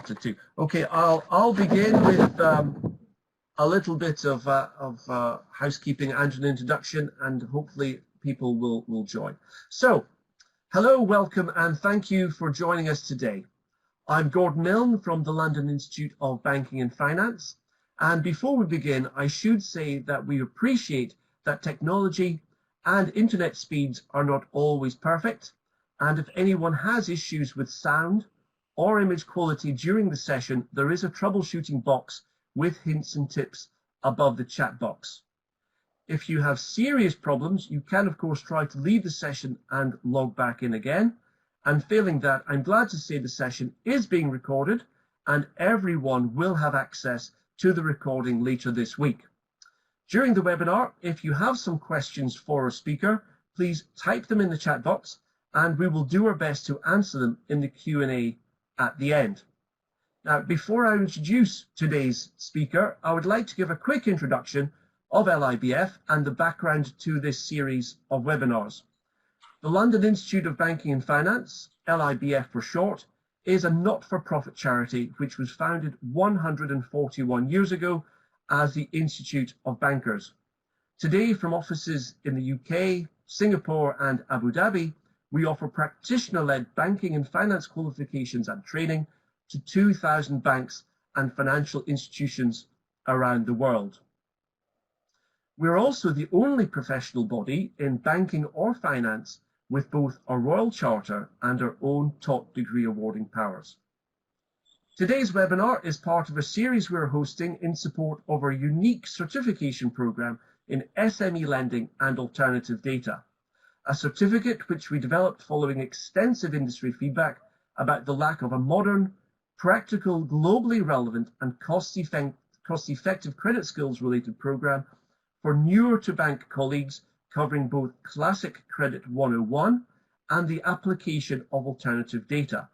started too. Okay, I'll begin with a little bit of housekeeping and an introduction, and hopefully people will join. So, hello, welcome, and thank you for joining us today. I'm Gordon Milne from the London Institute of Banking and Finance, and before we begin, I should say that we appreciate that technology and internet speeds are not always perfect, and if anyone has issues with sound or image quality during the session, there is a troubleshooting box with hints and tips above the chat box. If you have serious problems, you can of course try to leave the session and log back in again. And failing that, I'm glad to say the session is being recorded and everyone will have access to the recording later this week. During the webinar, if you have some questions for a speaker, please type them in the chat box and we will do our best to answer them in the Q&A at the end. Now, before I introduce today's speaker, I would like to give a quick introduction of LIBF and the background to this series of webinars. The London Institute of Banking and Finance, LIBF for short, is a not-for-profit charity which was founded 141 years ago as the Institute of Bankers. Today, from offices in the UK, Singapore and Abu Dhabi, we offer practitioner-led banking and finance qualifications and training to 2,000 banks and financial institutions around the world. We're also the only professional body in banking or finance with both a Royal Charter and our own top degree awarding powers. Today's webinar is part of a series we're hosting in support of our unique certification program in SME lending and alternative data, a certificate which we developed following extensive industry feedback about the lack of a modern, practical, globally relevant and cost-effective credit skills related program for newer to bank colleagues covering both classic credit 101 and the application of alternative data.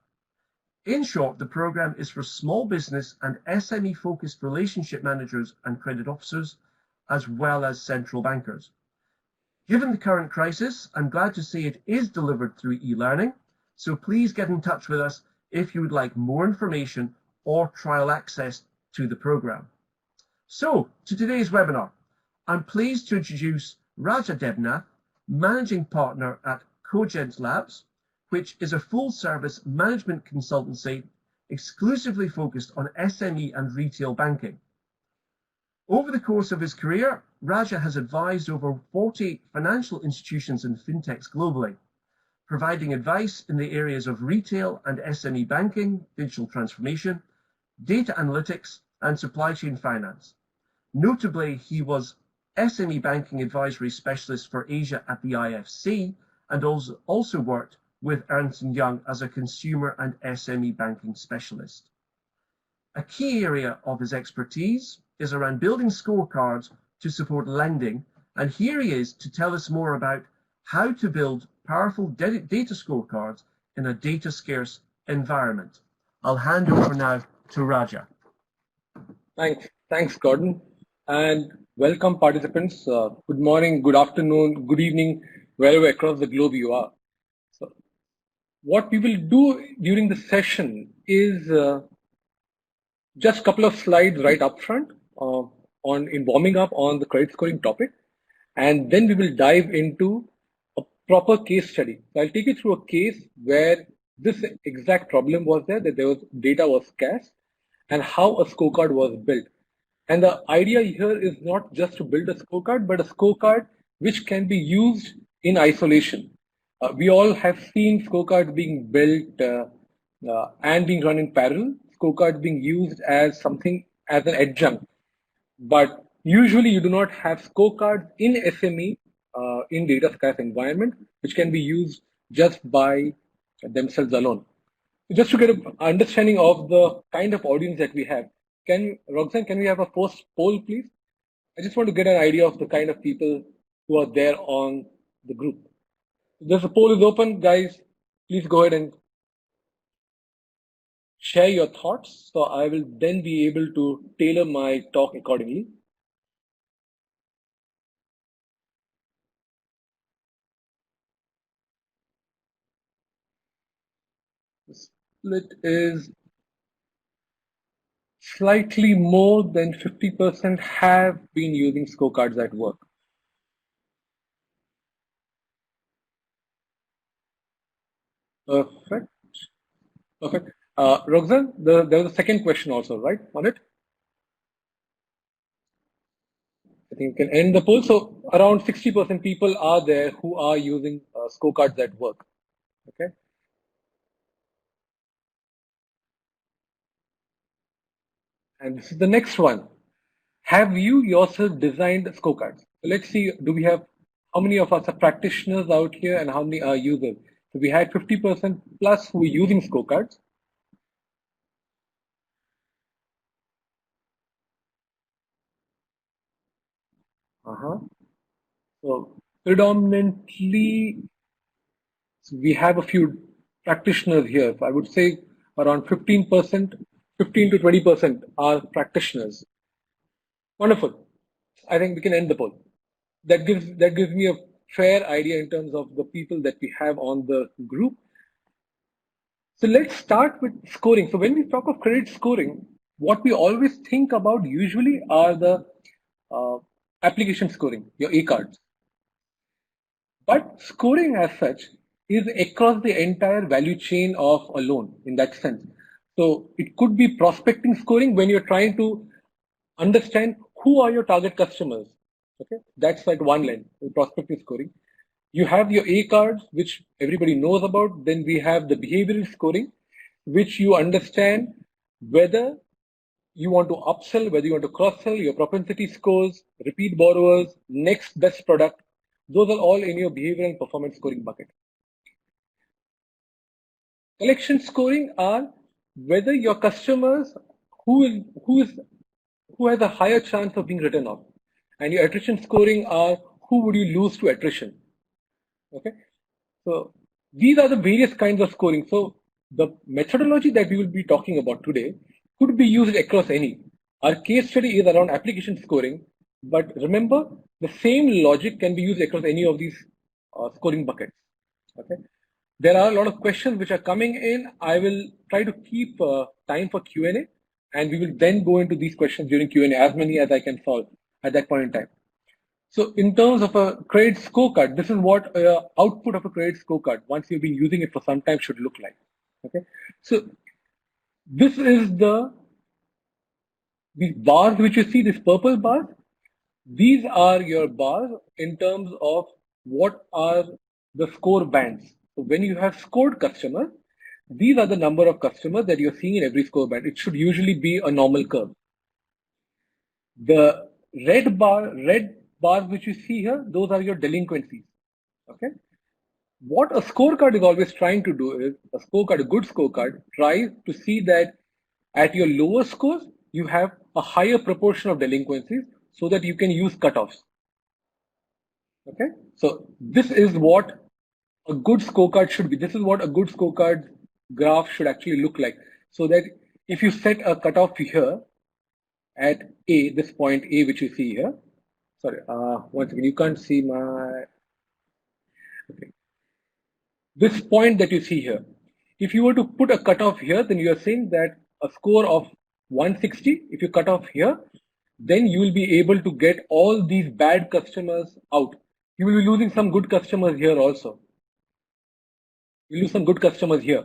In short, the program is for small business and SME focused relationship managers and credit officers, as well as central bankers. Given the current crisis, I'm glad to say it is delivered through e-learning, so please get in touch with us if you would like more information or trial access to the program. So, to today's webinar, I'm pleased to introduce Raja Debnath, Managing Partner at Cogence Labs, which is a full-service management consultancy exclusively focused on SME and retail banking. Over the course of his career, Raja has advised over 40 financial institutions and fintechs globally, providing advice in the areas of retail and SME banking, digital transformation, data analytics, and supply chain finance. Notably, he was SME Banking Advisory Specialist for Asia at the IFC and also worked with Ernst & Young as a Consumer and SME Banking Specialist. A key area of his expertise is around building scorecards to support lending, and here he is to tell us more about how to build powerful data scorecards in a data scarce environment. I'll hand over now to Raja. Thanks, Gordon. And welcome participants. Good morning, good afternoon, good evening, wherever across the globe you are. So, what we will do during the session is just a couple of slides right up front in warming up on the credit scoring topic. And then we will dive into a proper case study. So I'll take you through a case where this exact problem was there, that data was scarce and how a scorecard was built. And the idea here is not just to build a scorecard, but a scorecard which can be used in isolation. We all have seen scorecards being built and being run in parallel, scorecards being used as something as an adjunct. But usually you do not have scorecards in SME in data scarce environment, which can be used just by themselves alone. Just to get an understanding of the kind of audience that we have, Roxanne, can we have a first poll, please? I just want to get an idea of the kind of people who are there on the group. The poll is open, guys. Please go ahead and share your thoughts. So I will then be able to tailor my talk accordingly. The split is slightly more than 50% have been using scorecards at work. Perfect. Perfect. Roxanne, there was a second question also, right, on it? I think we can end the poll. So around 60% people are there who are using scorecards at work. Okay. And this is the next one. Have you yourself designed scorecards? So let's see, do we have, how many of us are practitioners out here and how many are users? So we had 50% plus who are using scorecards. So predominantly, we have a few practitioners here. So I would say around 15%, 15 to 20% are practitioners. Wonderful. I think we can end the poll. That gives me a fair idea in terms of the people that we have on the group. So let's start with scoring. So when we talk of credit scoring, what we always think about usually are the application scoring, your A-cards. But scoring as such is across the entire value chain of a loan in that sense. So it could be prospecting scoring when you're trying to understand who are your target customers. Okay, that's at one lens, prospecting scoring. You have your A cards, which everybody knows about. Then we have the behavioral scoring, which you understand whether you want to upsell, whether you want to cross-sell, your propensity scores, repeat borrowers, next best product. Those are all in your behavioral and performance scoring bucket. Collection scoring are whether your customers who has a higher chance of being written off, and your attrition scoring are who would you lose to attrition. Okay, so these are the various kinds of scoring. So the methodology that we will be talking about today could be used across any. Our case study is around application scoring, but remember the same logic can be used across any of these scoring buckets. Okay. There are a lot of questions which are coming in. I will try to keep time for Q&A, and we will then go into these questions during Q&A, as many as I can solve at that point in time. So in terms of a credit scorecard, this is what output of a credit scorecard, once you've been using it for some time, should look like. Okay, so this is these bars which you see, this purple bar. These are your bars in terms of what are the score bands. So when you have scored customers, these are the number of customers that you're seeing in every score band. It should usually be a normal curve. The red bars which you see here, those are your delinquencies. Okay. What a scorecard is always trying to do is, a good scorecard tries to see that at your lower scores, you have a higher proportion of delinquencies so that you can use cutoffs. Okay, so this is what a good scorecard should be. This is what a good scorecard graph should actually look like. So that if you set a cutoff here at A, this point A which you see here, sorry, once again, you can't see my, okay. This point that you see here, if you were to put a cutoff here, then you are saying that a score of 160, if you cut off here, then you will be able to get all these bad customers out. You will be losing some good customers here also. You lose some good customers here,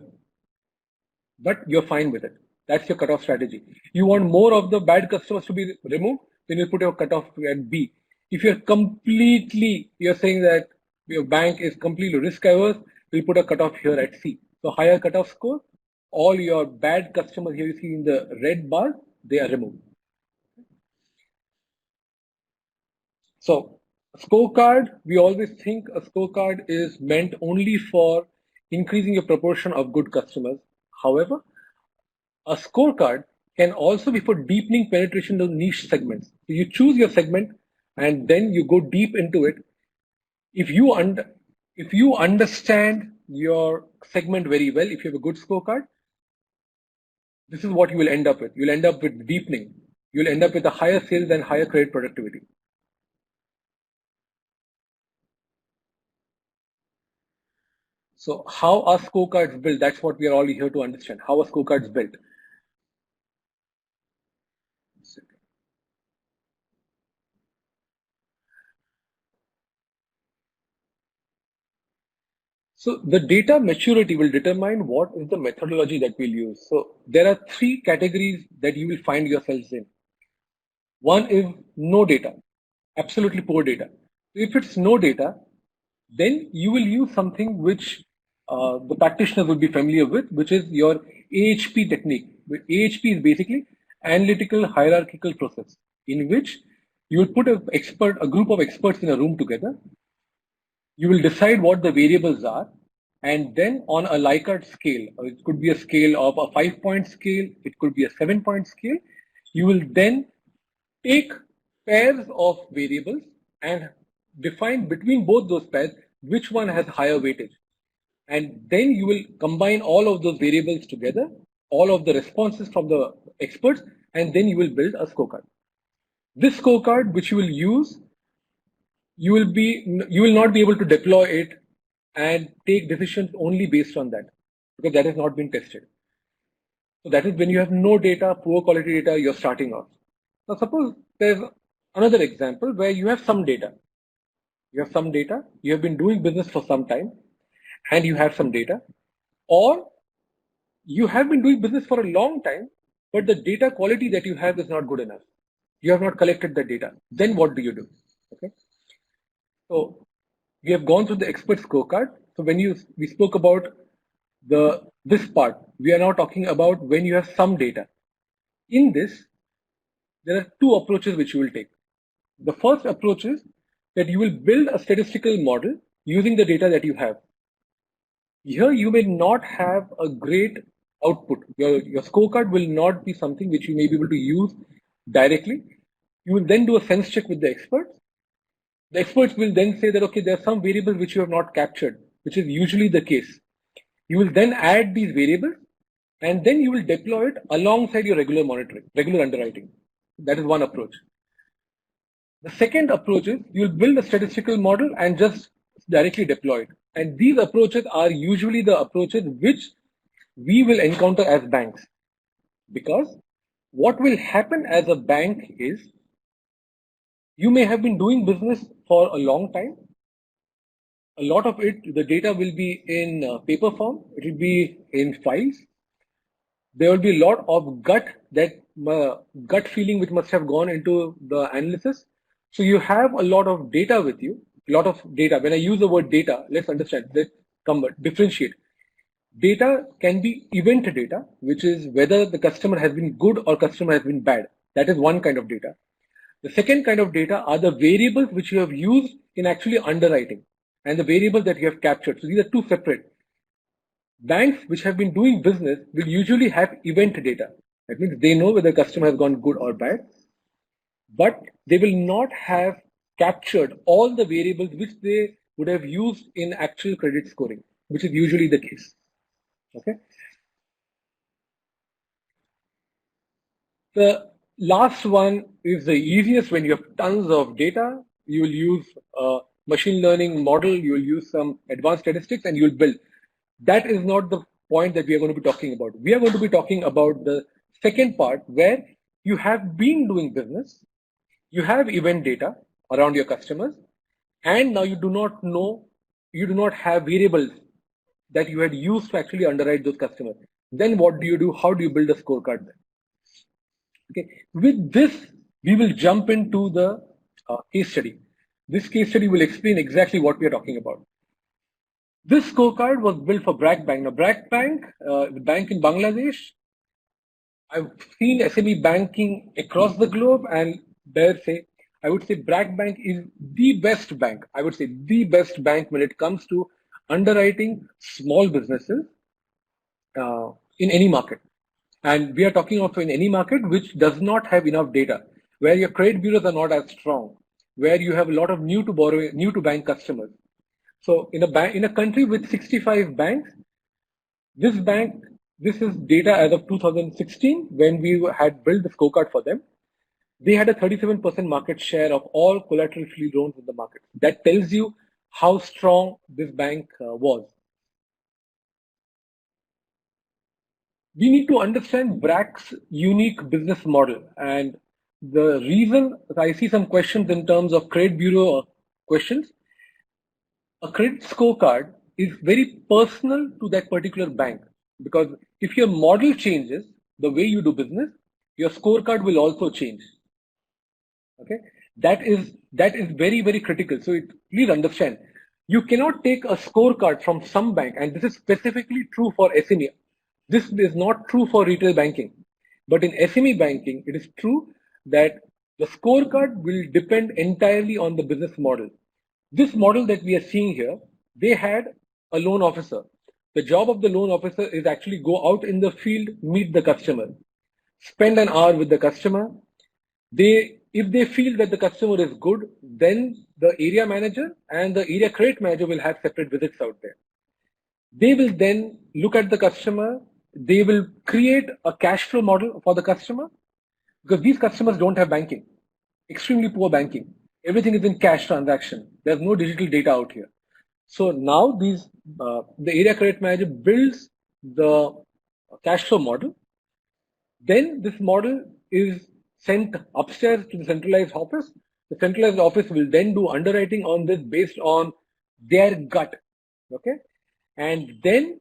but you're fine with it. That's your cutoff strategy. You want more of the bad customers to be removed, then you put your cutoff at B. If you're saying that your bank is completely risk averse, we put a cutoff here at C. So higher cutoff score, all your bad customers here you see in the red bar, they are removed. So a scorecard, we always think a scorecard is meant only for increasing your proportion of good customers. However, a scorecard can also be for deepening penetration of niche segments. So you choose your segment and then you go deep into it. If you understand your segment very well, if you have a good scorecard, this is what you will end up with. You'll end up with deepening. You'll end up with a higher sales and higher credit productivity. So how are scorecards built? That's what we are all here to understand. How are scorecards built? So the data maturity will determine what is the methodology that we'll use. So there are three categories that you will find yourselves in. One is no data, absolutely poor data. If it's no data, then you will use something which the practitioner will be familiar with, which is your AHP technique. AHP is basically analytical hierarchical process, in which you will put a group of experts in a room together. You will decide what the variables are, and then on a Likert scale, or it could be a scale of a 5-point scale, it could be a 7-point scale, you will then take pairs of variables and define between both those pairs which one has higher weightage. And then you will combine all of those variables together, all of the responses from the experts, and then you will build a scorecard. This scorecard, which you will use, you will not be able to deploy it and take decisions only based on that, because that has not been tested. So that is when you have no data, poor quality data, you're starting off. Now suppose there's another example where you have some data. You have some data, you have been doing business for some time, and you have some data, or you have been doing business for a long time, but the data quality that you have is not good enough. You have not collected the data. Then what do you do? Okay. So we have gone through the expert scorecard. So when we spoke about this part, we are now talking about when you have some data. In this, there are two approaches which you will take. The first approach is that you will build a statistical model using the data that you have. Here you may not have a great output. Your scorecard will not be something which you may be able to use directly. You will then do a sense check with the experts. The experts will then say that, okay, there are some variables which you have not captured, which is usually the case. You will then add these variables, and then you will deploy it alongside your regular monitoring, regular underwriting. That is one approach. The second approach is you will build a statistical model and just directly deploy it. And these approaches are usually the approaches which we will encounter as banks. Because what will happen as a bank is, you may have been doing business for a long time. A lot of it, the data will be in paper form. It will be in files. There will be a lot of gut feeling which must have gone into the analysis. So you have a lot of data with you, a lot of data. When I use the word data, let's understand, let's differentiate. Data can be event data, which is whether the customer has been good or customer has been bad. That is one kind of data. The second kind of data are the variables which you have used in actually underwriting and the variables that you have captured. So these are two separate. Banks which have been doing business will usually have event data. That means they know whether the customer has gone good or bad, but they will not have captured all the variables which they would have used in actual credit scoring, which is usually the case. Okay. The last one is the easiest. When you have tons of data, you will use a machine learning model, you will use some advanced statistics, and you will build. That is not the point that we are going to be talking about. We are going to be talking about the second part where you have been doing business, you have event data around your customers, and now you do not have variables that you had used to actually underwrite those customers. Then what do you do? How do you build a scorecard then? Okay. With this, we will jump into the case study. This case study will explain exactly what we are talking about. This scorecard was built for BRAC Bank. Now, BRAC Bank, the bank in Bangladesh, I've seen SME banking across the globe, and I would say BRAC Bank is the best bank. I would say the best bank when it comes to underwriting small businesses in any market. And we are talking of in any market which does not have enough data, where your credit bureaus are not as strong, where you have a lot of new to bank customers. So in a country with 65 banks, this is data as of 2016 when we had built the scorecard for them. They had a 37% market share of all collateral-free loans in the market. That tells you how strong this bank was. We need to understand BRAC's unique business model, and the reason I see some questions in terms of credit bureau questions. A credit scorecard is very personal to that particular bank, because if your model changes the way you do business, your scorecard will also change. Okay, that is very, very critical. So please understand, you cannot take a scorecard from some bank, and this is specifically true for SME. This is not true for retail banking, but in SME banking, it is true that the scorecard will depend entirely on the business model. This model that we are seeing here, they had a loan officer. The job of the loan officer is actually go out in the field, meet the customer, spend an hour with the customer. If they feel that the customer is good, then the area manager and the area credit manager will have separate visits out there. They will then look at the customer. They will create a cash flow model for the customer, because these customers don't have banking, extremely poor banking. Everything is in cash transaction. There's no digital data out here. So now the area credit manager builds the cash flow model. Then this model is sent upstairs to the centralized office. The centralized office will then do underwriting on this based on their gut. Okay, and then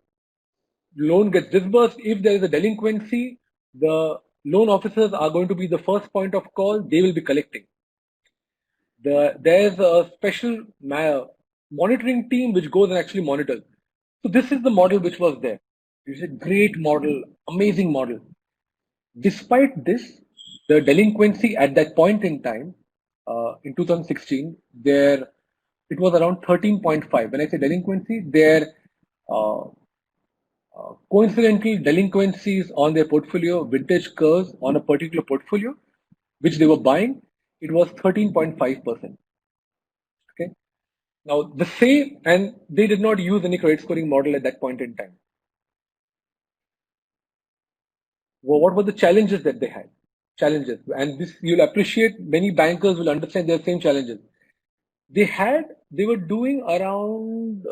loan gets disbursed. If there is a delinquency, the loan officers are going to be the first point of call. They will be collecting. There's a special monitoring team which goes and actually monitors. So this is the model which was there. It's a great model, amazing model. Despite this, the delinquency at that point in time, in 2016, it was around 13.5. When I say delinquency, their coincidental delinquencies on their portfolio, vintage curves on a particular portfolio, which they were buying, it was 13.5%. Okay. Now the same, and they did not use any credit scoring model at that point in time. Well, what were the challenges that they had? Challenges, and this you'll appreciate. Many bankers will understand their same challenges. They were doing around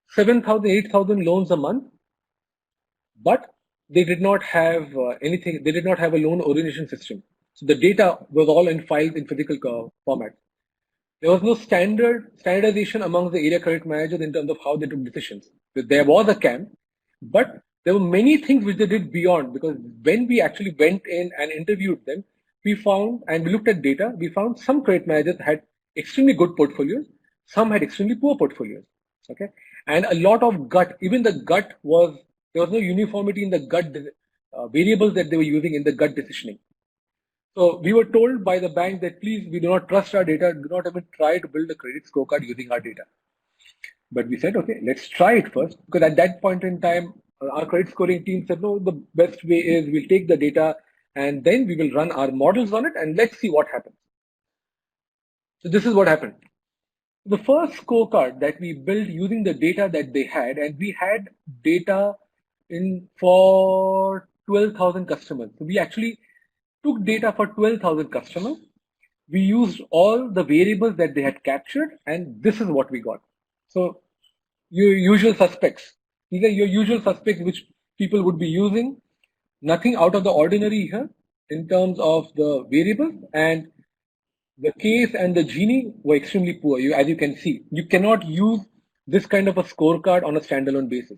7,000, 8,000 loans a month, but they did not have anything. They did not have a loan origination system. So the data was all in files in physical format. There was no standardization among the area credit managers in terms of how they took decisions. There was a CAM, but there were many things which they did beyond, because when we actually went in and interviewed them, we found, and we looked at data, we found some credit managers had extremely good portfolios, some had extremely poor portfolios. Okay, and a lot of gut, even the gut there was no uniformity in the gut variables that they were using in the gut decisioning. So we were told by the bank that please, we do not trust our data, do not even try to build a credit scorecard using our data. But we said, okay, let's try it first, because at that point in time, our credit scoring team said, no, the best way is we'll take the data and then we will run our models on it and let's see what happens. So this is what happened. The first scorecard that we built using the data that they had, and we had data for 12,000 customers. So we actually took data for 12,000 customers. We used all the variables that they had captured, and this is what we got. So your usual suspects. These are your usual suspects which people would be using. Nothing out of the ordinary here in terms of the variables, and the case and the Gini were extremely poor. As you can see, you cannot use this kind of a scorecard on a standalone basis.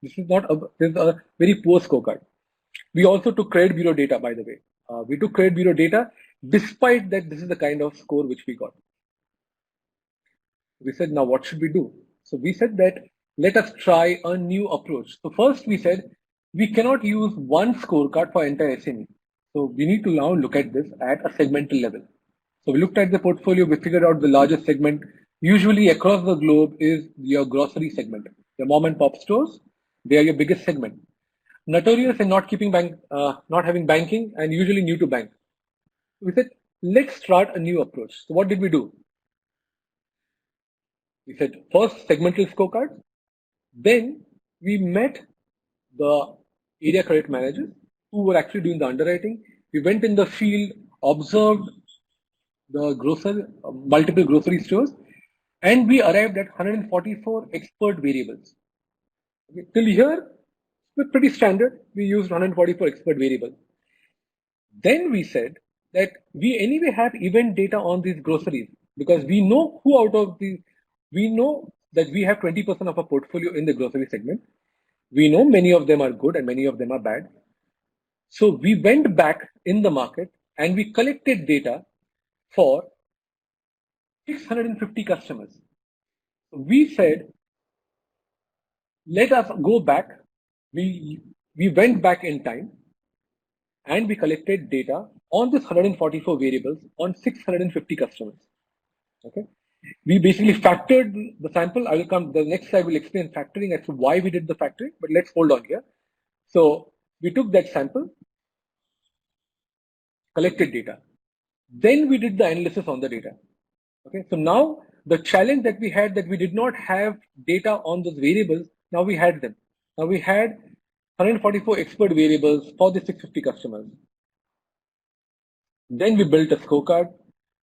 This is a very poor scorecard. We also took credit bureau data, by the way. We took credit bureau data, despite that this is the kind of score which we got. We said, now what should we do? So we said that let us try a new approach. So first we said, we cannot use one scorecard for entire SME. So we need to now look at this at a segmental level. So we looked at the portfolio, we figured out the largest segment, usually across the globe, is your grocery segment. Your mom and pop stores, they are your biggest segment. Notorious in not having banking, and usually new to bank. We said, let's start a new approach. So what did we do? We said, first segmental scorecard. Then we met the area credit managers who were actually doing the underwriting. We went in the field, observed the multiple grocery stores, and we arrived at 144 expert variables. Okay, till here, we're pretty standard. We used 144 expert variables. Then we said that we anyway have event data on these groceries, because we know that we have 20% of our portfolio in the grocery segment. We know many of them are good and many of them are bad. So we went back in the market and we collected data for 650 customers. We said, let us go back. We went back in time and we collected data on this 144 variables on 650 customers. Okay. We basically factored the sample. I will come, the next slide will explain factoring as to why we did the factoring, but let's hold on here. So we took that sample, collected data. Then we did the analysis on the data. Okay. So now the challenge that we had, that we did not have data on those variables, now we had them. Now we had 144 expert variables for the 650 customers. Then we built a scorecard.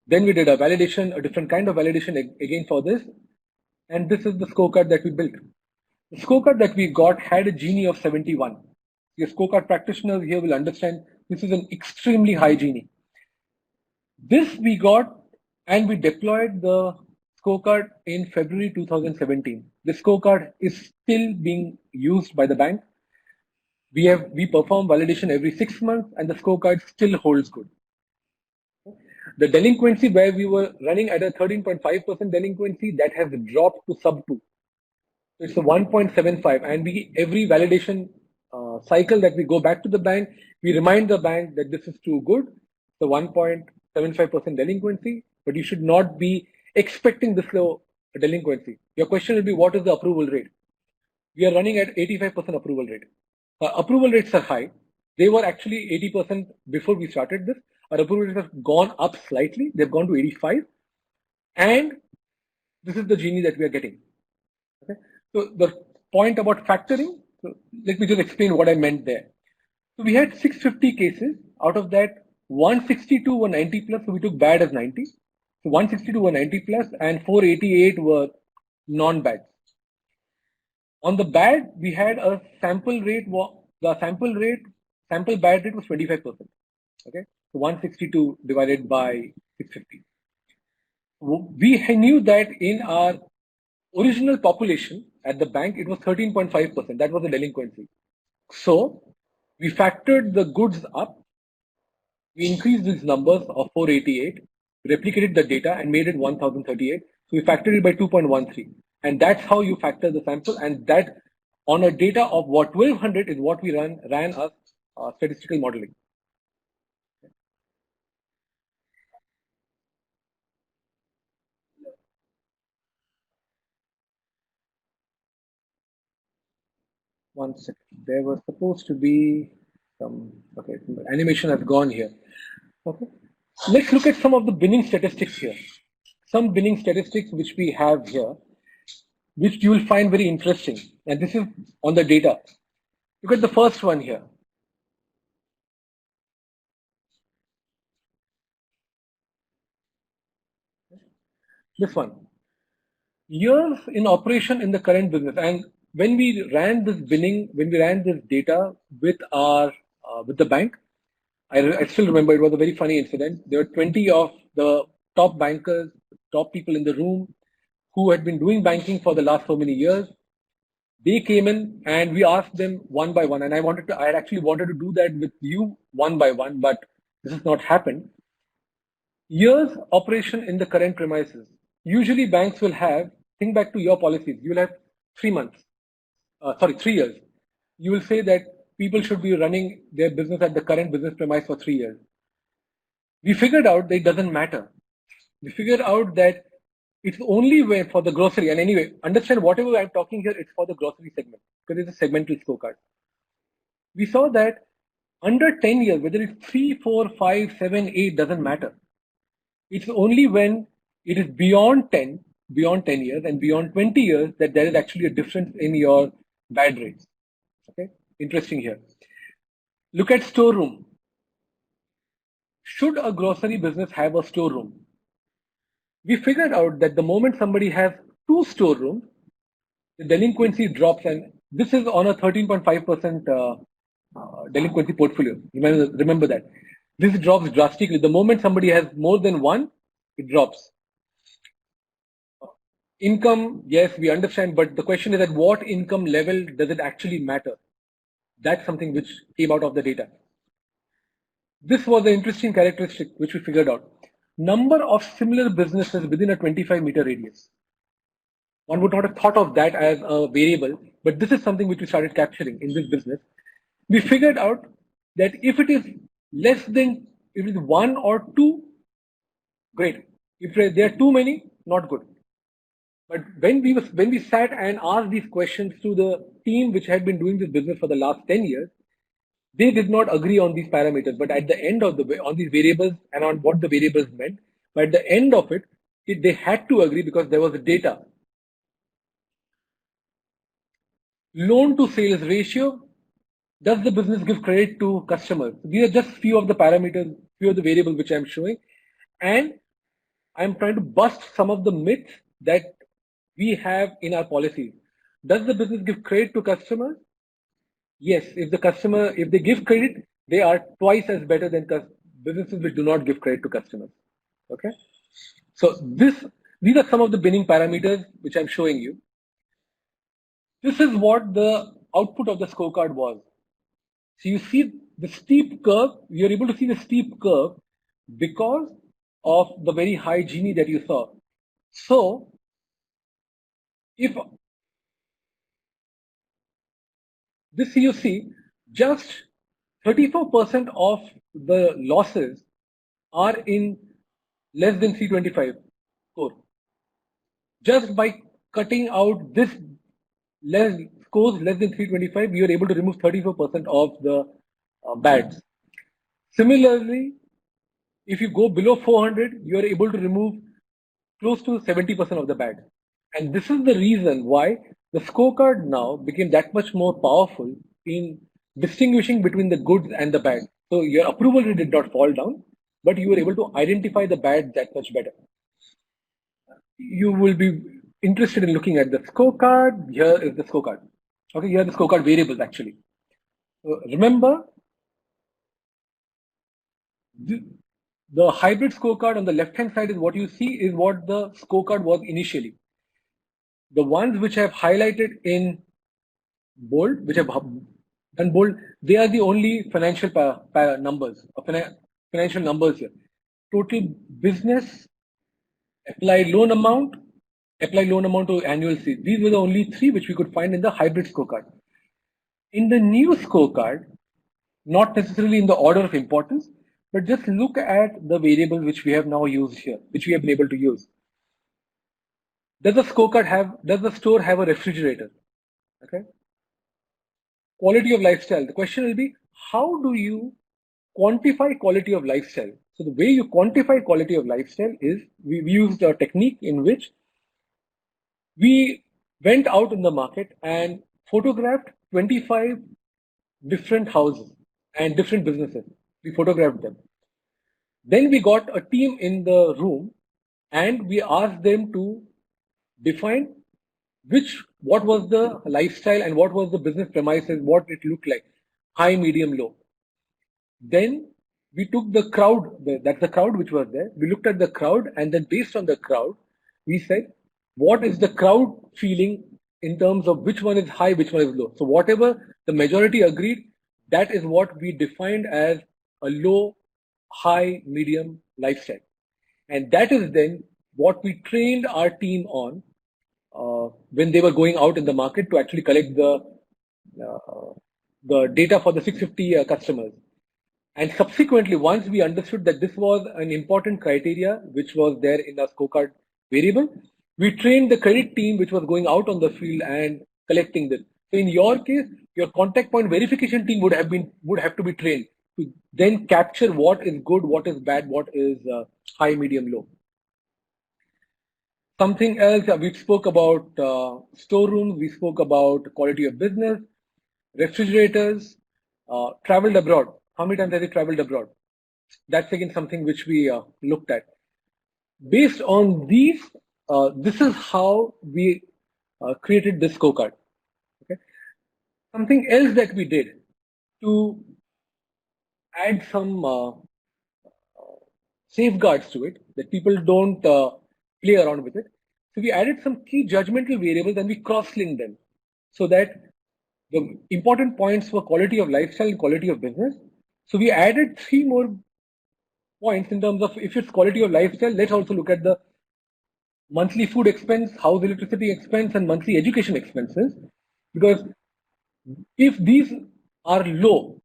Then we did a validation, a different kind of validation again for this. And this is the scorecard that we built. The scorecard that we got had a Gini of 71. Your scorecard practitioners here will understand this is an extremely high Gini. This we got and we deployed the scorecard in February 2017. The scorecard is still being used by the bank. We perform validation every 6 months and the scorecard still holds good. The delinquency where we were running at a 13.5% delinquency, that has dropped to sub 2. It's a 1.75, and every validation cycle that we go back to the bank, we remind the bank that this is too good, the 1.75% delinquency, but you should not be expecting this low delinquency. Your question will be, what is the approval rate? We are running at 85% approval rate. Approval rates are high. They were actually 80% before we started this. Our approval rates have gone up slightly. They've gone to 85. And this is the Gini that we are getting. Okay. So the point about factoring, so let me just explain what I meant there. So we had 650 cases. Out of that, 162 were 90 plus, so we took bad as 90. So 162 were 90 plus and 488 were non-bad. On the bad, we had a sample rate, sample bad rate was 25%. Okay. So 162 divided by 650. We knew that in our original population at the bank, it was 13.5%. That was the delinquency. So we factored the goods up. We increased these numbers of 488, replicated the data and made it 1038. So we factored it by 2.13. And that's how you factor the sample. And that on a data of 1200 is what we ran as statistical modeling. One second. There was supposed to be some, okay, animation has gone here. Okay. Let's look at some of the binning statistics here. Some binning statistics which we have here, which you will find very interesting. And this is on the data. Look at the first one here. This one. Years in operation in the current business. And when we ran this binning, when we ran this data with the bank, I still remember it was a very funny incident. There were 20 of the top bankers, top people in the room who had been doing banking for the last so many years. They came in and we asked them one by one. And I had actually wanted to do that with you one by one, but this has not happened. Years operation in the current premises. Usually banks will have, think back to your policies, you will have 3 months. 3 years. You will say that people should be running their business at the current business premise for 3 years. We figured out that it doesn't matter. We figured out that it's only way for the grocery. And anyway, understand whatever I'm talking here, it's for the grocery segment because it's a segmental scorecard. We saw that under 10 years, whether it's 3, 4, 5, 7, 8, doesn't matter. It's only when it is beyond 10 years and beyond 20 years that there is actually a difference in your bad rates. Okay, interesting here. Look at storeroom. Should a grocery business have a storeroom? We figured out that the moment somebody has 2 storerooms, the delinquency drops, and this is on a 13.5% delinquency portfolio. Remember that. This drops drastically. The moment somebody has more than 1, it drops. Income, yes, we understand, but the question is at what income level does it actually matter? That's something which came out of the data. This was an interesting characteristic which we figured out. Number of similar businesses within a 25-meter radius. One would not have thought of that as a variable, but this is something which we started capturing in this business. We figured out that if it is less than, if it is one or two, great. If there are too many, not good. But when we sat and asked these questions to the team which had been doing this business for the last 10 years, they did not agree on these parameters. But at the end of on these variables and on what the variables meant, but at the end of it, they had to agree because there was data. Loan to sales ratio. Does the business give credit to customers? These are just few of the parameters, few of the variables which I'm showing. And I'm trying to bust some of the myths that we have in our policies. Does the business give credit to customers? Yes, if they give credit, they are twice as better than businesses which do not give credit to customers. Okay. So these are some of the binning parameters which I'm showing you. This is what the output of the scorecard was. So you see the steep curve, you're able to see the steep curve because of the very high Gini that you saw. So if this you see, just 34% of the losses are in less than 325 score. Just by cutting out this scores less than 325, you are able to remove 34% of the bads. Similarly, if you go below 400, you are able to remove close to 70% of the bad. And this is the reason why the scorecard now became that much more powerful in distinguishing between the good and the bad. So your approval rate did not fall down, but you were able to identify the bad that much better. You will be interested in looking at the scorecard. Here is the scorecard. Okay, here are the scorecard variables actually. So remember, the hybrid scorecard on the left-hand side is what you see is what the scorecard was initially. The ones which I have highlighted in bold, which have done bold, they are the only financial numbers, financial numbers here. Total business, applied loan amount to annual fee. These were the only three which we could find in the hybrid scorecard. In the new scorecard, not necessarily in the order of importance, but just look at the variables which we have now used here, which we have been able to use. Does the store have a refrigerator? Okay. Quality of lifestyle. The question will be, how do you quantify quality of lifestyle? So the way you quantify quality of lifestyle is we used a technique in which we went out in the market and photographed 25 different houses and different businesses. We photographed them. Then we got a team in the room and we asked them to define what was the lifestyle and what was the business premises, what it looked like, high, medium, low. Then we took the crowd, that's the crowd which was there. We looked at the crowd and then based on the crowd, we said, what is the crowd feeling in terms of which one is high, which one is low. So whatever the majority agreed, that is what we defined as a low, high, medium lifestyle. And that is then what we trained our team on when they were going out in the market to actually collect the data for the 650 customers. And subsequently, once we understood that this was an important criteria which was there in our scorecard variable, we trained the credit team which was going out on the field and collecting this. So in your case, your contact point verification team would have to be trained to then capture what is good, what is bad, what is high, medium, low. Something else, we spoke about storerooms, we spoke about quality of business, refrigerators, traveled abroad. How many times have you traveled abroad? That's again something which we looked at. Based on these, this is how we created this scorecard. Okay. Something else that we did to add some safeguards to it, that people don't play around with it. So we added some key judgmental variables and we cross-linked them so that the important points were quality of lifestyle and quality of business. So we added 3 more points in terms of if it's quality of lifestyle, let's also look at the monthly food expense, house electricity expense, and monthly education expenses. Because if these are low,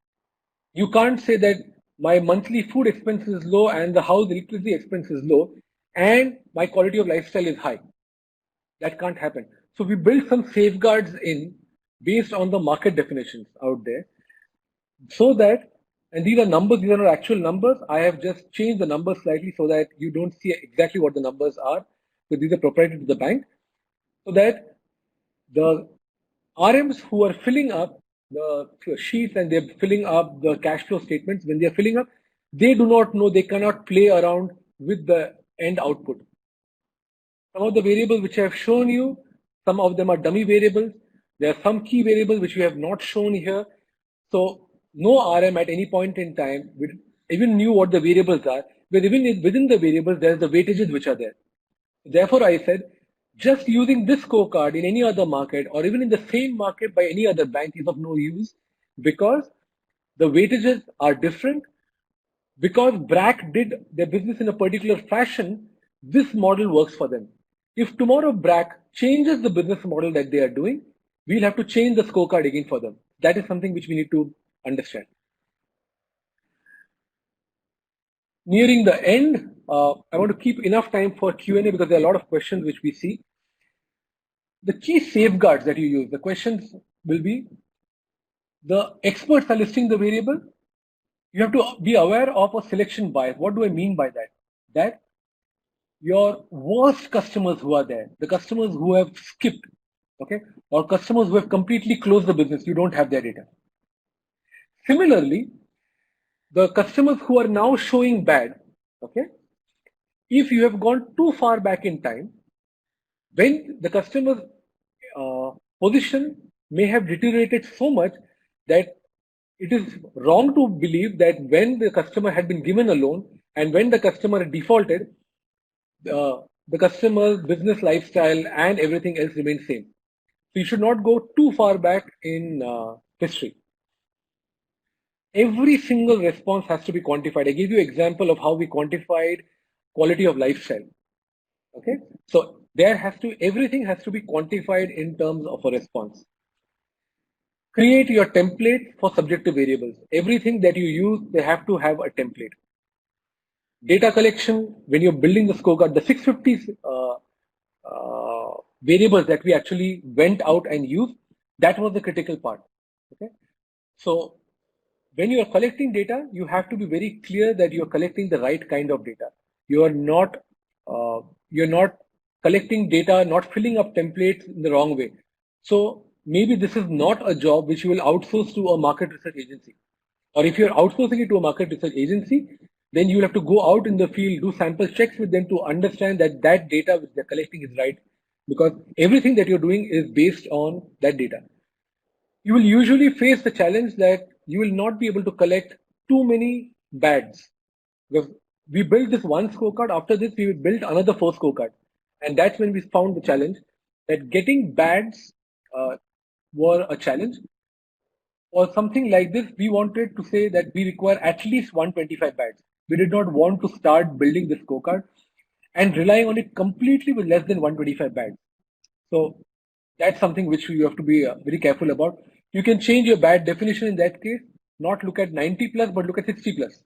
you can't say that my monthly food expense is low and the house electricity expense is low and my quality of lifestyle is high. That can't happen. So we built some safeguards in based on the market definitions out there so that, and these are numbers, these are not actual numbers. I have just changed the numbers slightly so that you don't see exactly what the numbers are, but these are proprietary to the bank, so that the RMs who are filling up the sheets and they're filling up the cash flow statements, when they're filling up, they do not know, they cannot play around with the end output. Some of the variables which I have shown you, some of them are dummy variables. There are some key variables which we have not shown here. So no RM at any point in time even knew what the variables are, but even within the variables, there's the weightages which are there. Therefore, I said, just using this scorecard in any other market or even in the same market by any other bank is of no use because the weightages are different. Because BRAC did their business in a particular fashion, this model works for them. If tomorrow BRAC changes the business model that they are doing, we'll have to change the scorecard again for them. That is something which we need to understand. Nearing the end, I want to keep enough time for Q&A because there are a lot of questions which we see. The key safeguards that you use, the questions will be, the experts are listing the variable. You have to be aware of a selection bias. What do I mean by that? That your worst customers who are there, the customers who have skipped, okay, or customers who have completely closed the business, you don't have their data. Similarly, the customers who are now showing bad, okay, if you have gone too far back in time, when the customer's position may have deteriorated so much that it is wrong to believe that when the customer had been given a loan and when the customer defaulted, the customer's business lifestyle and everything else remains same. So you should not go too far back in history. Every single response has to be quantified. I gave you an example of how we quantified quality of lifestyle. Okay, so everything has to be quantified in terms of a response. Create your template for subjective variables. Everything that you use, they have to have a template. Data collection, when you're building the scorecard, the 650 variables that we actually went out and used, that was the critical part. Okay, so when you are collecting data, you have to be very clear that you're collecting the right kind of data. You're not collecting data, not filling up templates in the wrong way. So maybe this is not a job which you will outsource to a market research agency. Or if you're outsourcing it to a market research agency, then you will have to go out in the field, do sample checks with them to understand that that data which they're collecting is right. Because everything that you're doing is based on that data. You will usually face the challenge that you will not be able to collect too many bads. Because we built this one scorecard, after this we built another 4 scorecards. And that's when we found the challenge that getting bads were a challenge. Or something like this, we wanted to say that we require at least 125 bads. We did not want to start building this scorecard and relying on it completely with less than 125 bads. So that's something which you have to be very careful about. You can change your bad definition in that case, not look at 90 plus, but look at 60 plus,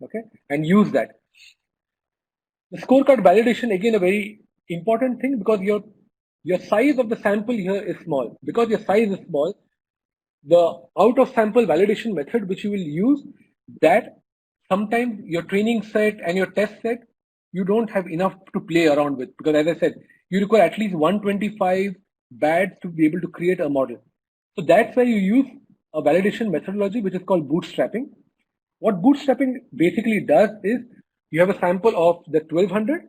okay, and use that. The scorecard validation, again, a very important thing because your size of the sample here is small. Because your size is small, the out of sample validation method which you will use, that sometimes your training set and your test set, you don't have enough to play around with, because as I said, you require at least 125 bads to be able to create a model. So that's why you use a validation methodology which is called bootstrapping. What bootstrapping basically does is you have a sample of the 1200.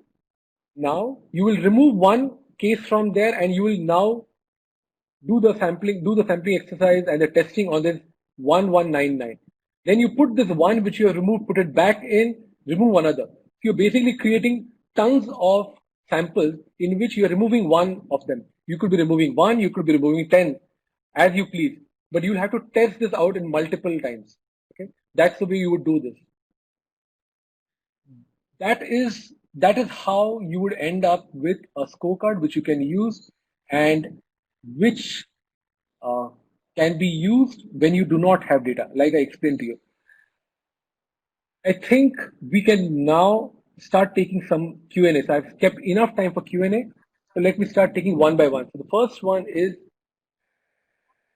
Now you will remove one case from there and you will now do the sampling exercise and the testing on this 1199. Then you put this one which you have removed, put it back in, remove another. You're basically creating tons of samples in which you are removing one of them. You could be removing one, you could be removing 10, as you please, but you'll have to test this out in multiple times. Okay, that's the way you would do this. That is how you would end up with a scorecard which you can use and which can be used when you do not have data, like I explained to you. I think we can now start taking some Q&A. So I've kept enough time for Q&A. So let me start taking one by one. So the first one is,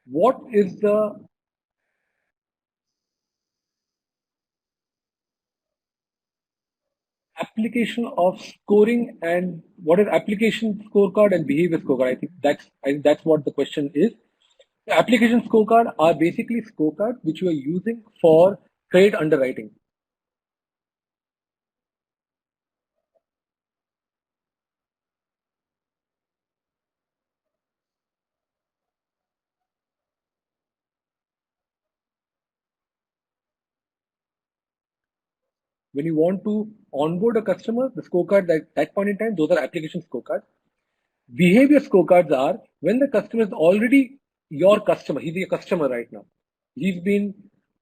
what is the application of scoring, and what is application scorecard and behavior scorecard? I think that's what the question is. The application scorecard are basically scorecards which you are using for credit underwriting. When you want to onboard a customer, the scorecard at that point in time, those are application scorecards. Behavior scorecards are when the customer is already your customer. He's your customer right now. He's been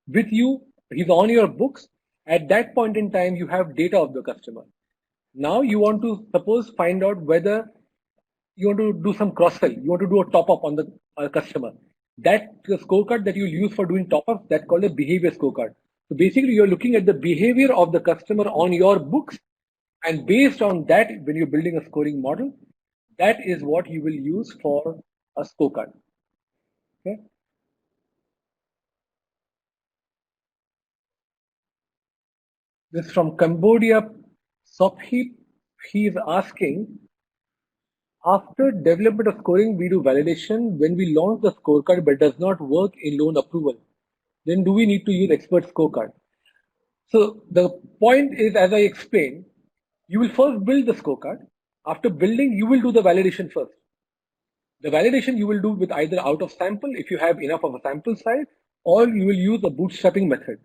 with you. He's on your books. At that point in time, you have data of the customer. Now you want to suppose find out whether you want to do some cross-sell. You want to do a top-up on the customer. That the scorecard that you use for doing top-ups, that's called a behavior scorecard. So basically, you're looking at the behavior of the customer on your books, and based on that, when you're building a scoring model, that is what you will use for a scorecard. Okay. This is from Cambodia. Sophie, he is asking, after development of scoring, we do validation. When we launch the scorecard but does not work in loan approval, then do we need to use expert scorecard? So the point is, as I explained, you will first build the scorecard. After building, you will do the validation first. The validation you will do with either out of sample, if you have enough of a sample size, or you will use a bootstrapping method.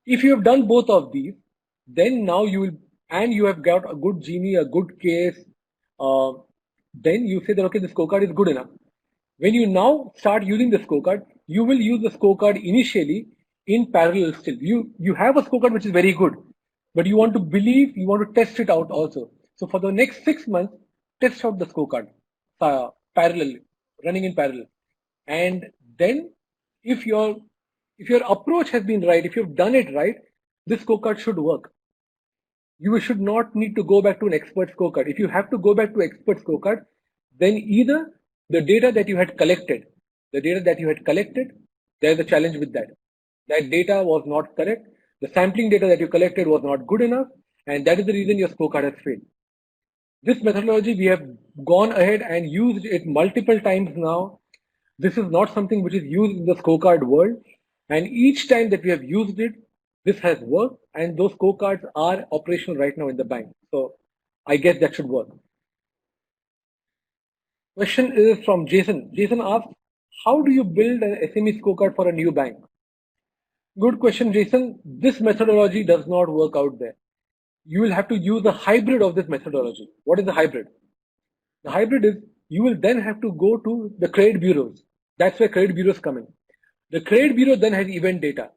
If you have done both of these, then now you will, and you have got a good genie, a good case, then you say that, okay, the scorecard is good enough. When you now start using the scorecard, you will use the scorecard initially in parallel still. You have a scorecard which is very good, but you want to believe, you want to test it out also. So for the next 6 months, test out the scorecard parallel, running in parallel. And then if your approach has been right, if you've done it right, this scorecard should work. You should not need to go back to an expert scorecard. If you have to go back to expert scorecard, then either the data that you had collected, there's a challenge with that. That data was not correct. The sampling data that you collected was not good enough, and that is the reason your scorecard has failed. This methodology, we have gone ahead and used it multiple times now. This is not something which is used in the scorecard world. And each time that we have used it, this has worked, and those scorecards are operational right now in the bank. So I guess that should work. Question is from Jason. Jason asks, how do you build an SME scorecard for a new bank? Good question, Jason. This methodology does not work out there. You will have to use a hybrid of this methodology. What is the hybrid? The hybrid is you will then have to go to the credit bureaus. That's where credit bureaus come in. The credit bureau then has event data.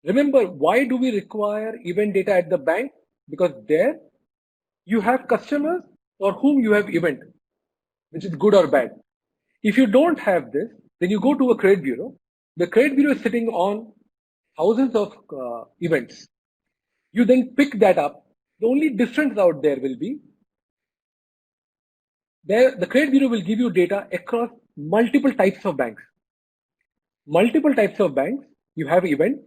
Remember, why do we require event data at the bank? Because there you have customers for whom you have event, which is good or bad. If you don't have this, then you go to a credit bureau. The credit bureau is sitting on thousands of events. You then pick that up. The only difference out there will be the credit bureau will give you data across multiple types of banks. Multiple types of banks, you have event.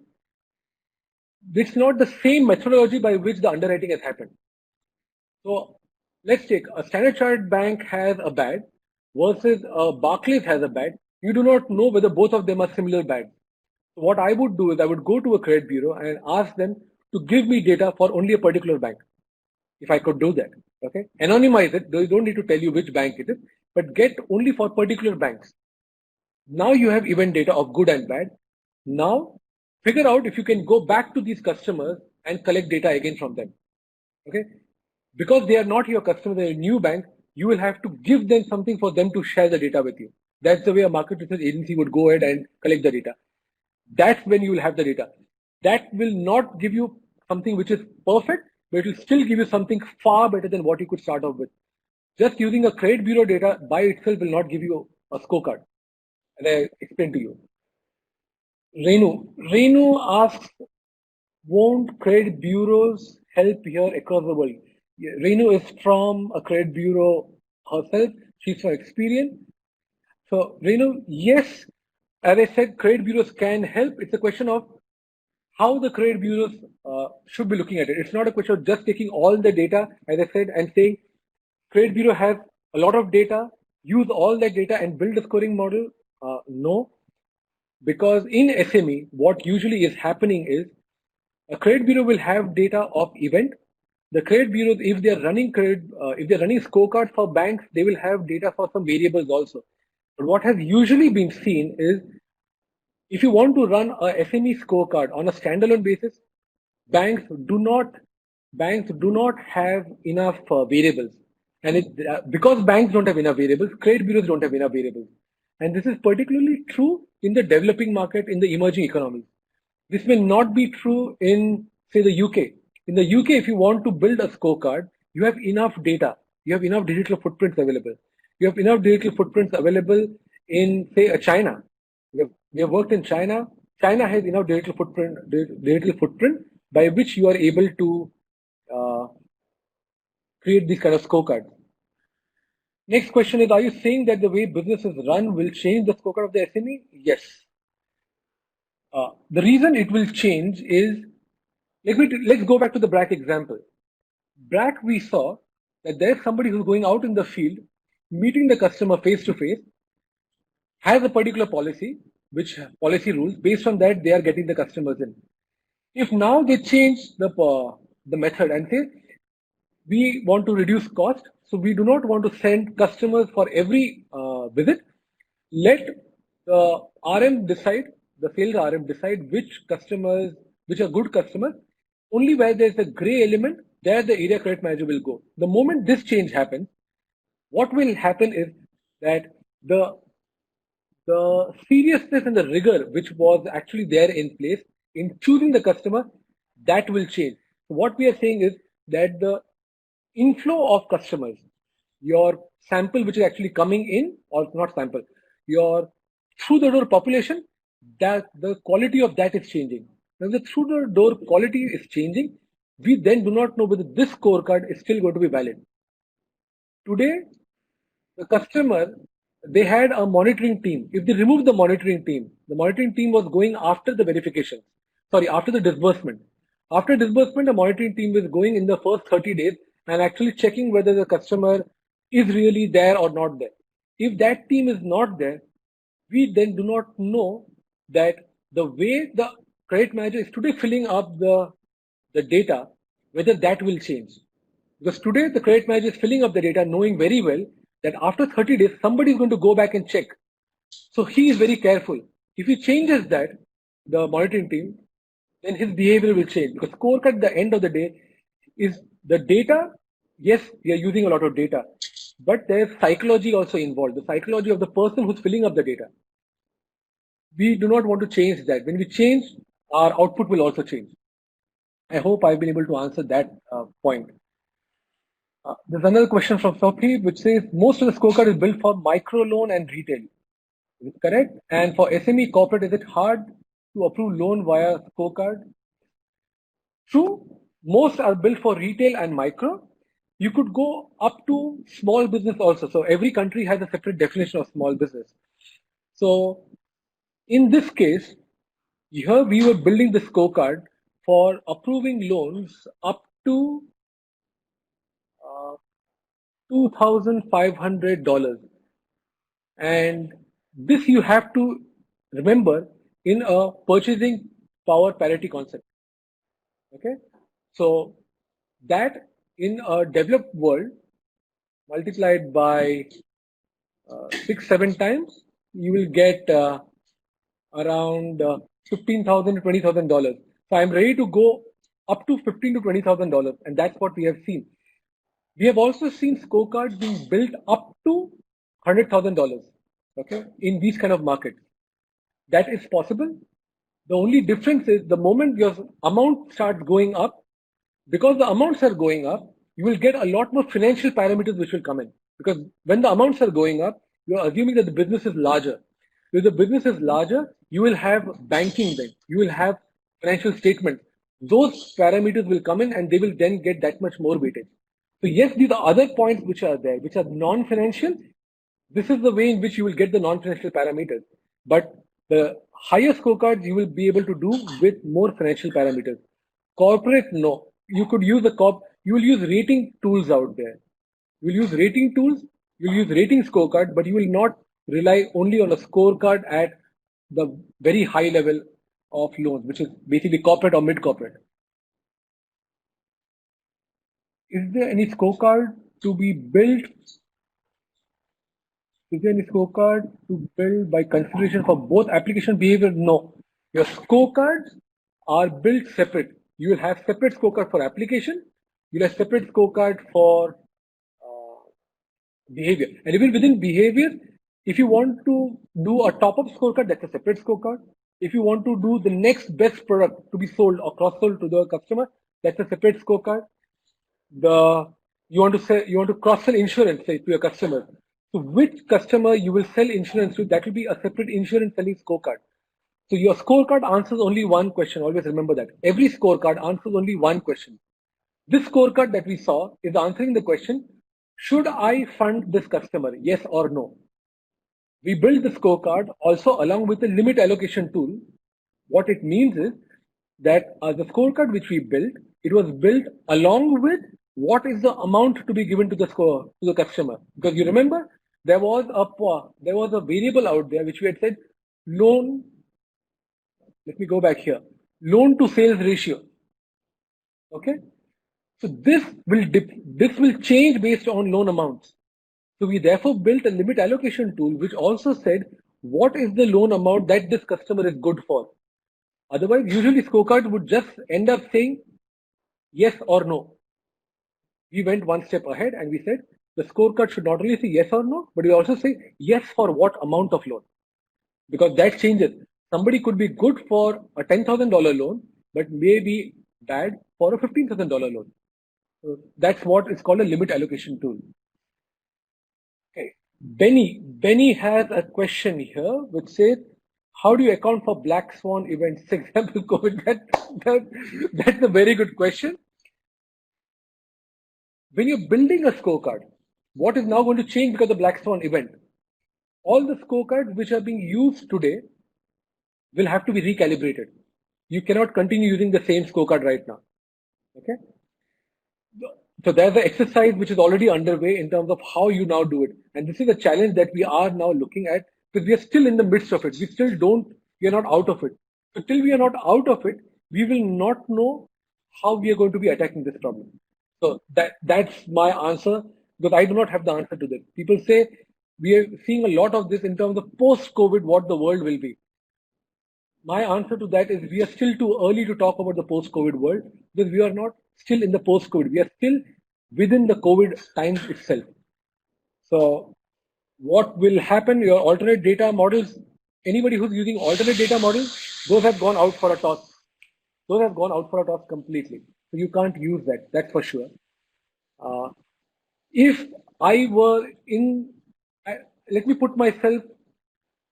It's not the same methodology by which the underwriting has happened. So let's take a Standard Chartered bank has a bad versus a Barclays has a bad. You do not know whether both of them are similar bad. So what I would do is I would go to a credit bureau and ask them to give me data for only a particular bank. If I could do that, okay? Anonymize it. They don't need to tell you which bank it is, but get only for particular banks. Now you have event data of good and bad. Now figure out if you can go back to these customers and collect data again from them. Okay. because they are not your customer, they're a new bank, you will have to give them something for them to share the data with you. That's the way a market research agency would go ahead and collect the data. That's when you will have the data. That will not give you something which is perfect, but it will still give you something far better than what you could start off with. Just using a credit bureau data by itself will not give you a scorecard. And I explain to you. Renu asks, won't credit bureaus help here across the world? Yeah, Renu is from a credit bureau herself. She's from Experian. So Renu, yes, as I said, credit bureaus can help. It's a question of how the credit bureaus should be looking at it. It's not a question of just taking all the data, as I said, and saying credit bureau has a lot of data, use all that data and build a scoring model. No, because in SME, what usually is happening is a credit bureau will have data of event. The credit bureaus, if they're running scorecards for banks, they will have data for some variables also. But what has usually been seen is, if you want to run a SME scorecard on a standalone basis, banks do not have enough variables, and because banks don't have enough variables, credit bureaus don't have enough variables, and this is particularly true in the developing market, in the emerging economies. This may not be true in, say, the UK. In the UK, if you want to build a scorecard, you have enough data, you have enough digital footprints available. You have enough digital footprints available in, say, China. We have worked in China. China has enough digital footprint by which you are able to create these kind of scorecards. Next question is, are you saying that the way businesses run will change the scorecard of the SME? Yes. The reason it will change is, let's go back to the BRAC example. BRAC, we saw that there's somebody who's going out in the field, meeting the customer face to face, has a particular policy, which policy rules, based on that they are getting the customers in. If now they change the method and say, we want to reduce cost, so we do not want to send customers for every visit, let the RM decide, the sales RM decide which are good customers. Only where there's a gray element, there the area credit manager will go. The moment this change happens, what will happen is that the seriousness and the rigor which was actually there in place in choosing the customer, that will change. So what we are saying is that the inflow of customers, your sample which is actually coming in, or not sample, your through the door population, that the quality of that is changing. When the through the door quality is changing, we then do not know whether this scorecard is still going to be valid. Today, the customer, they had a monitoring team. If they removed the monitoring team was going after the verification. Sorry, after the disbursement. After disbursement, the monitoring team is going in the first 30 days and actually checking whether the customer is really there or not there. If that team is not there, we then do not know that the way the credit manager is today filling up the data, whether that will change. Because today the credit manager is filling up the data knowing very well that after 30 days, somebody is going to go back and check. So he is very careful. If he changes that, the monitoring team, then his behavior will change. Because scorecard at the end of the day is the data. Yes, we are using a lot of data, but there's psychology also involved, the psychology of the person who's filling up the data. We do not want to change that. When we change, our output will also change. I hope I've been able to answer that point. There's another question from Sophie, which says most of the scorecard is built for micro loan and retail. Is it correct? And for SME corporate, is it hard to approve loan via scorecard? True. Most are built for retail and micro. You could go up to small business also. So every country has a separate definition of small business. So in this case, here we were building the scorecard for approving loans up to $2,500. And this you have to remember in a purchasing power parity concept. Okay, so that in a developed world multiplied by 6-7 times, you will get around $15,000 to $20,000. So I'm ready to go up to $15,000 to $20,000, and that's what we have seen. We have also seen scorecards being built up to $100,000, okay, in these kind of markets. That is possible. The only difference is the moment your amount starts going up, because the amounts are going up, you will get a lot more financial parameters which will come in. Because when the amounts are going up, you're assuming that the business is larger. If the business is larger, you will have banking then. You will have financial statements. Those parameters will come in and they will then get that much more weightage. So yes, these are other points which are there, which are non-financial. This is the way in which you will get the non-financial parameters. But the higher scorecards you will be able to do with more financial parameters. Corporate, no. You could use you will use rating tools out there. You will use rating tools, you will use rating scorecard, but you will not rely only on a scorecard at the very high level of loans, which is basically corporate or mid-corporate. Is there any scorecard to be built? Is there any scorecard to build by consideration for both application behavior? No. Your scorecards are built separate. You will have separate scorecard for application. You'll have separate scorecard for behavior. And even within behavior, if you want to do a top-up scorecard, that's a separate scorecard. If you want to do the next best product to be sold or cross-sold to the customer, that's a separate scorecard. You want to cross-sell insurance, say, to your customer. So which customer you will sell insurance to, that will be a separate insurance selling scorecard. So your scorecard answers only one question. Always remember that. Every scorecard answers only one question. This scorecard that we saw is answering the question, should I fund this customer? Yes or no? We built the scorecard also along with the limit allocation tool. What it means is that the scorecard which we built, it was built along with what is the amount to be given to the customer. Because you remember, there was a variable out there which we had said loan. Let me go back here. Loan to sales ratio. Okay. So this will change based on loan amounts. So we therefore built a limit allocation tool which also said what is the loan amount that this customer is good for. Otherwise, usually scorecard would just end up saying yes or no. We went one step ahead and we said the scorecard should not only say yes or no, but we also say yes for what amount of loan. Because that changes. Somebody could be good for a $10,000 loan, but may be bad for a $15,000 loan. So that's what is called a limit allocation tool. Okay. Benny has a question here which says, how do you account for black swan events? Example COVID. That's a very good question. When you're building a scorecard, what is now going to change because of the black swan event? All the scorecards which are being used today will have to be recalibrated. You cannot continue using the same scorecard right now. Okay. So there's an exercise which is already underway in terms of how you now do it. And this is a challenge that we are now looking at because we are still in the midst of it. We are not out of it. So till we are not out of it, we will not know how we are going to be attacking this problem. So that's my answer because I do not have the answer to that. People say we are seeing a lot of this in terms of post-COVID, what the world will be. My answer to that is we are still too early to talk about the post-COVID world because we are not still in the post-COVID. We are still within the COVID times itself. So what will happen, your alternate data models, anybody who's using alternate data models, those have gone out for a toss. Those have gone out for a toss completely. So you can't use that, that's for sure. If I were let me put myself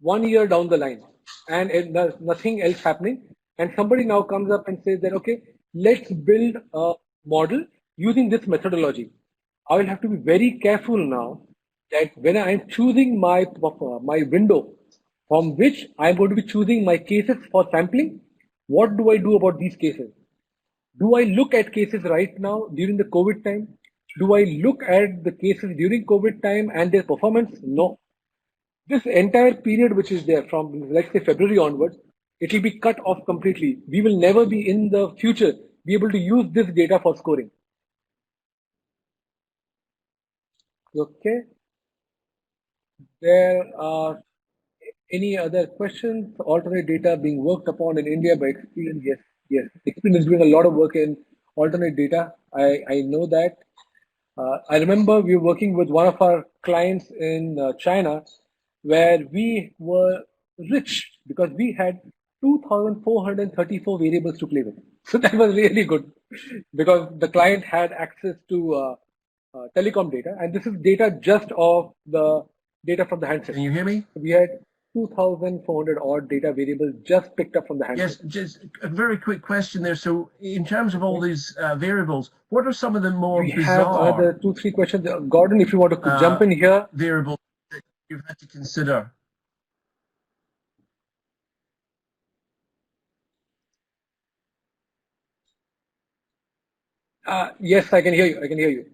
1 year down the line and there's nothing else happening and somebody now comes up and says that, okay, let's build a model using this methodology. I will have to be very careful now that when I'm choosing my window from which I'm going to be choosing my cases for sampling, what do I do about these cases? Do I look at cases right now during the COVID time? Do I look at the cases during COVID time and their performance? No. This entire period which is there from, let's say, February onwards, it will be cut off completely. We will never be in the future be able to use this data for scoring. Okay. There are any other questions? Alternate data being worked upon in India by Experience? Yes. Experience is doing a lot of work in alternate data. I know that. I remember we were working with one of our clients in China, where we were rich because we had 2,434 variables to play with. So that was really good because the client had access to telecom data, and this is data just of the data from the handset. Can you hear me? We had 2,400 odd data variables just picked up from the handset. Yes, just a very quick question there. So in terms of all these variables, what are some of the more We bizarre have another 2-3 questions. Gordon, if you want to jump in here. variables that you've had to consider? Yes, I can hear you. I can hear you.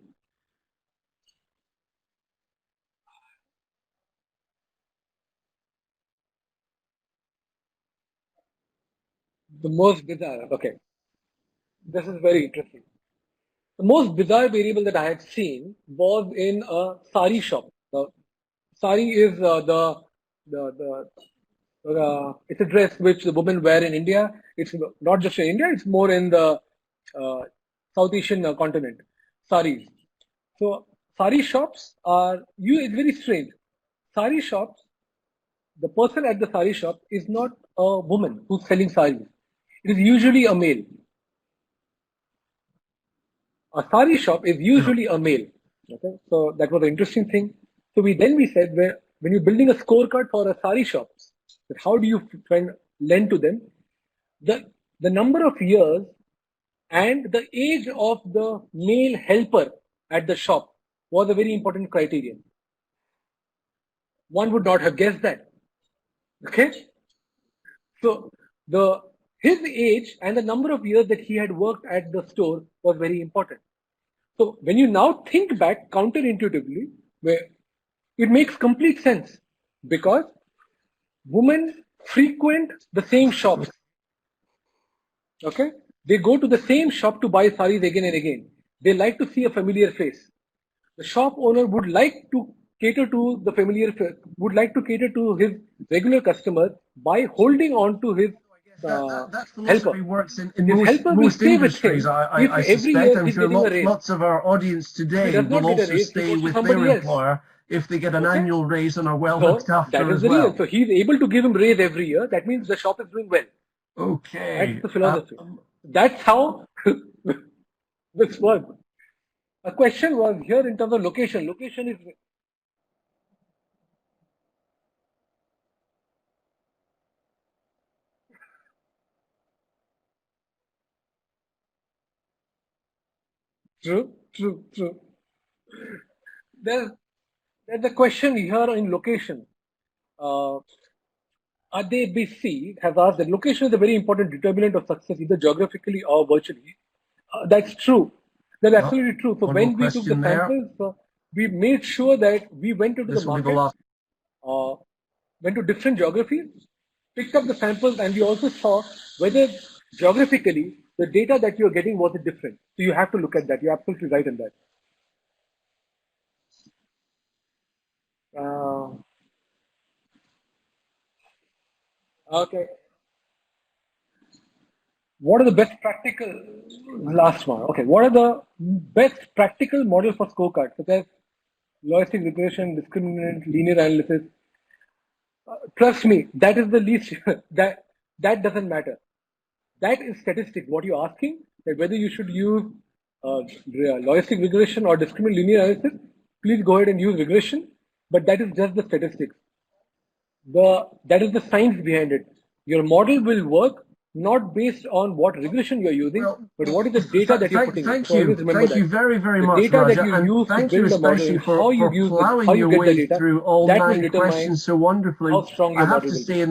The most bizarre. Okay, this is very interesting. The most bizarre variable that I had seen was in a sari shop. Sari is it's a dress which the women wear in India. It's not just in India; it's more in the South Asian continent. Saris. So sari shops are It's very strange. Sari shops. The person at the sari shop is not a woman who's selling saris. It is usually a male. A sari shop is usually a male. Okay, so that was an interesting thing. So we said, when you're building a scorecard for a sari shop, that how do you lend to them? The number of years and the age of the male helper at the shop was a very important criterion. One would not have guessed that. Okay, so his age and the number of years that he had worked at the store was very important. So when you now think back counterintuitively, where it makes complete sense because women frequent the same shops. Okay, they go to the same shop to buy saris again and again. They like to see a familiar face. The shop owner would like to cater to the familiar face, would like to cater to his regular customers by holding on to his that philosophy helper. works in most industries. I suspect. I'm sure lots of our audience today will also stay with their employer if they get an annual raise and are well looked after that is as the well. reason. So he's able to give him raise every year. That means the shop is doing well. Okay. That's the philosophy. That's how this works. A question was here in terms of location. Location is true. There's a question here in location. ADBC has asked that location is a very important determinant of success, either geographically or virtually. That's true. That's absolutely true. So when we took the samples, we made sure that we went into the market, went to different geographies, picked up the samples, and we also saw whether geographically the data that you're getting was it different. So you have to look at that. You're absolutely right in that. Okay. What are the best practical, last one, okay, what are the best practical models for scorecards, such as logistic regression, discriminant, linear analysis? Trust me, that is the least, that doesn't matter. That is statistics. What you're asking, that whether you should use logistic regression or discriminant linear analysis, please go ahead and use regression, but that is just the statistics. That is the science behind it. Your model will work not based on what regression you're using, but what is the data that you're putting. Thank you very, very much, data Raja, that you use thank to you build a model, especially for how you use plowing how you your get the way data, through all that will 9 determine questions so wonderfully. how strong your I have model to will say,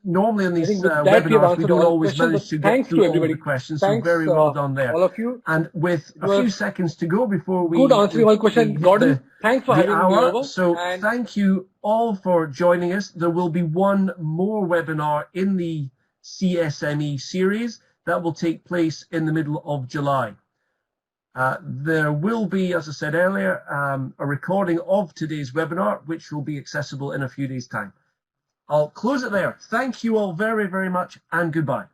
normally in these with that, we have webinars, we answered don't all always questions, manage to but get thanks to through all everybody. the questions, Thanks, so very well done there. all of you. And with a few seconds to go before we Good answering all questions. Gordon, thanks for having me over. So thank you all for joining us. There will be one more webinar in the CSME series that will take place in the middle of July. There will be, as I said earlier, a recording of today's webinar, which will be accessible in a few days' time. I'll close it there. Thank you all very, very much, and goodbye.